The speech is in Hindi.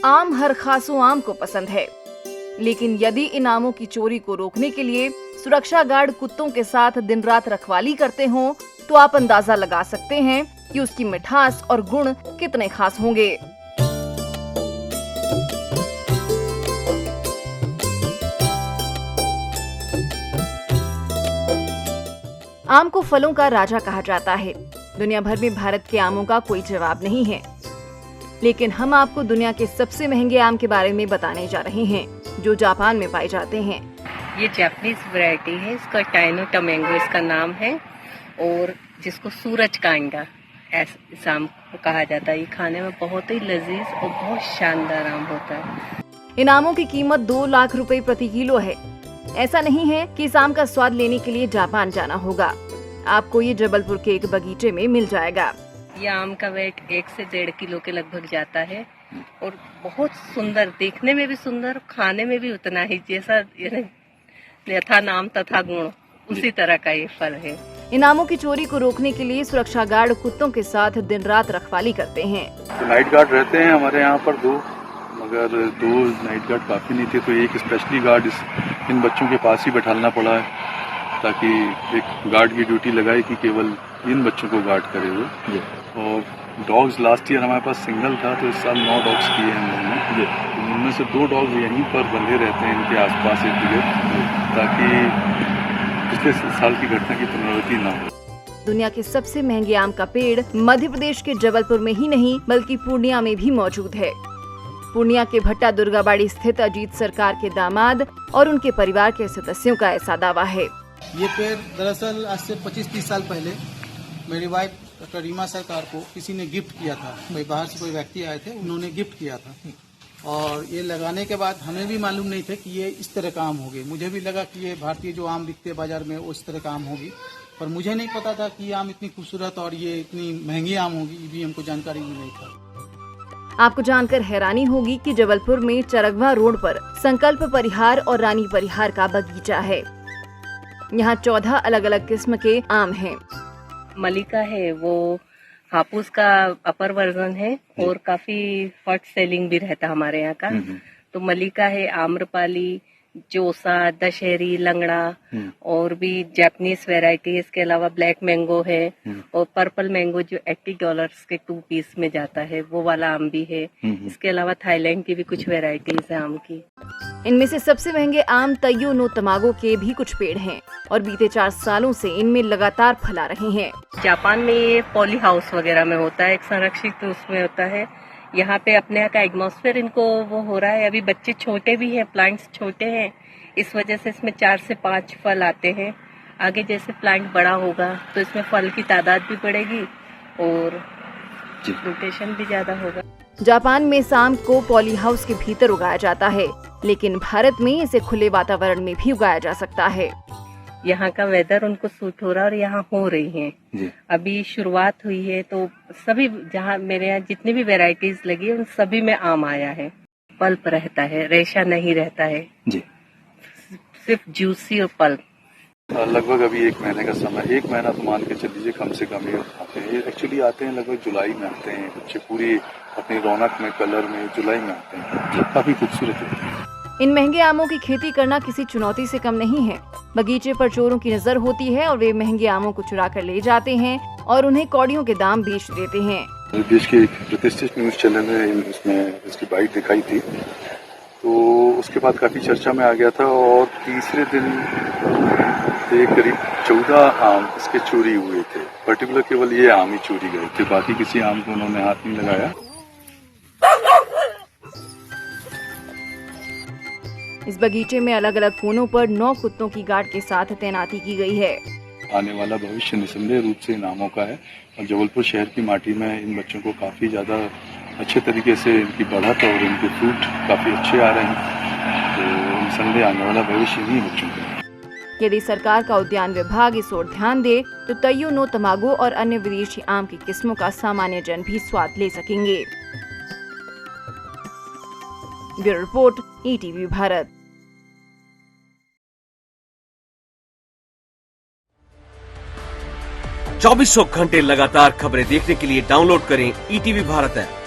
आम हर खासों आम को पसंद है, लेकिन यदि इन आमों की चोरी को रोकने के लिए सुरक्षा गार्ड कुत्तों के साथ दिन रात रखवाली करते हों, तो आप अंदाजा लगा सकते हैं कि उसकी मिठास और गुण कितने खास होंगे। आम को फलों का राजा कहा जाता है। दुनिया भर में भारत के आमों का कोई जवाब नहीं है, लेकिन हम आपको दुनिया के सबसे महंगे आम के बारे में बताने जा रहे हैं, जो जापान में पाए जाते हैं। ये जापानीज वैरायटी है, इसका टाइनो टमेंगो इसका नाम है, और जिसको सूरज कांडा इस आम को कहा जाता है। ये खाने में बहुत ही लजीज और बहुत शानदार आम होता है। इन आमों की कीमत 2 लाख रुपए प्रति किलो है। ऐसा नहीं है कि इस आम का स्वाद लेने के लिए जापान जाना होगा, आपको ये जबलपुर के एक बगीचे में मिल जाएगा। ये आम का वेट 1 से 1.5 किलो के लगभग जाता है, और बहुत सुंदर, देखने में भी सुंदर, खाने में भी उतना ही, जैसा यथा नाम तथा गुण, उसी तरह का ये फल है। इन आमों की चोरी को रोकने के लिए सुरक्षा गार्ड कुत्तों के साथ दिन रात रखवाली करते हैं। तो नाइट गार्ड रहते हैं हमारे यहाँ पर 2, मगर 2 नाइट गार्ड काफी नहीं थे, तो एक स्पेशली गार्ड इन बच्चों के पास ही बैठाना पड़ा है, ताकि एक गार्ड की ड्यूटी लगाए कि केवल इन बच्चों को गार्ड करे हुए। और डॉग्स लास्ट ईयर हमारे पास सिंगल था, तो इस साल 9 डॉग्स किए हैं हम लोगों ने। तो उनमें से 2 डॉग्स यहीं पर बंधे रहते हैं इनके आसपास एक जगह, ताकि पिछले साल की घटना की पुनरावृत्ति न हो। दुनिया के सबसे महंगे आम का पेड़ मध्य प्रदेश के जबलपुर में ही नहीं बल्कि पूर्णिया में भी मौजूद है। पूर्णिया के भट्टा दुर्गाबाड़ी स्थित अजीत सरकार के दामाद और उनके परिवार के सदस्यों का ऐसा दावा है। ये पेड़ दरअसल आज से 25-30 साल पहले मेरी वाइफ डॉक्टर रीमा सरकार को किसी ने गिफ्ट किया था। कोई बाहर से कोई व्यक्ति आए थे, उन्होंने गिफ्ट किया था, और ये लगाने के बाद हमें भी मालूम नहीं था कि ये इस तरह का आम होगी। मुझे भी लगा कि ये भारतीय जो आम बिकते हैं बाजार में, उस तरह का आम होगी, पर मुझे नहीं पता था कि ये आम इतनी खूबसूरत और ये इतनी महंगी आम होगी, ये भी हमको जानकारी भी नहीं था। आपको जानकर हैरानी होगी कि जबलपुर में चरगवा रोड पर संकल्प परिहार और रानी परिहार का बगीचा है। यहाँ 14 अलग अलग किस्म के आम हैं। मलिका है, वो हापुस का अपर वर्जन है, और काफी हॉट सेलिंग भी रहता हमारे यहाँ का। तो मलिका है, आम्रपाली, जोसा, दशहरी, लंगड़ा, और भी जापानीज वैरायटी। इसके अलावा ब्लैक मैंगो है, और पर्पल मैंगो जो $80 के 2 पीस में जाता है, वो वाला आम भी है। इसके अलावा थाईलैंड की भी कुछ वैरायटीज है आम की। इनमें से सबसे महंगे आम तैयो नो तमागो के भी कुछ पेड़ हैं, और बीते 4 सालों से इनमें लगातार फला रहे हैं। जापान में ये पॉली हाउस वगैरह में होता है, एक संरक्षित उसमें होता है। यहाँ पे अपने यहाँ का एटमॉस्फेयर इनको वो हो रहा है। अभी बच्चे छोटे भी हैं, प्लांट्स छोटे हैं, इस वजह से इसमें 4 से 5 फल आते हैं। आगे जैसे प्लांट बड़ा होगा तो इसमें फल की तादाद भी बढ़ेगी और रोटेशन भी ज्यादा होगा। जापान में इस आम को पॉली हाउस के भीतर उगाया जाता है, लेकिन भारत में इसे खुले वातावरण में भी उगाया जा सकता है। यहाँ का वेदर उनको सूट हो रहा है और यहाँ हो रही है। अभी शुरुआत हुई है, तो सभी जहाँ मेरे यहाँ जितनी भी वैरायटीज लगी है उन सभी में आम आया है। पल्प रहता है, रेशा नहीं रहता है जी, सिर्फ जूसी और पल्प। लगभग अभी 1 महीने का समय, 1 महीना तो मान के चलिए कम से कम ये आते हैं। ये एक्चुअली आते हैं लगभग जुलाई में आते हैं बच्चे, पूरी अपनी रौनक में, कलर में जुलाई में आते हैं। काफी खूबसूरत होते हैं। इन महंगे आमों की खेती करना किसी चुनौती से कम नहीं है। बगीचे पर चोरों की नजर होती है और वे महंगे आमों को चुरा कर ले जाते हैं और उन्हें कौड़ियों के दाम बेच देते हैं। देश के एक प्रतिष्ठित न्यूज चैनल में इसमें इसकी बाइट दिखाई थी, तो उसके बाद काफी चर्चा में आ गया था, और तीसरे दिन करीब 14 आम इसके चोरी हुए थे। पर्टिकुलर केवल ये आम ही चोरी गए थे, बाकी किसी आम को उन्होंने हाथ नहीं लगाया। इस बगीचे में अलग अलग कोनों पर 9 कुत्तों की गार्ड के साथ तैनाती की गई है। आने वाला भविष्य निसंदेह रूप से इन आमों का है, और जबलपुर शहर की माटी में इन बच्चों को काफी ज्यादा अच्छे तरीके से इनकी बढ़त और इनके फ्रूट काफी अच्छे आ रहे हैं। तो निसंदेह आने वाला भविष्य ही बच्चों का। यदि सरकार का उद्यान विभाग इस ओर ध्यान दे तो तैयो नो तमागो और अन्य विदेशी आम की किस्मों का सामान्य जन भी स्वाद ले सकेंगे। Bureau report, ETV Bharat. चौबीसों घंटे लगातार खबरें देखने के लिए डाउनलोड करें ETV भारत ऐप।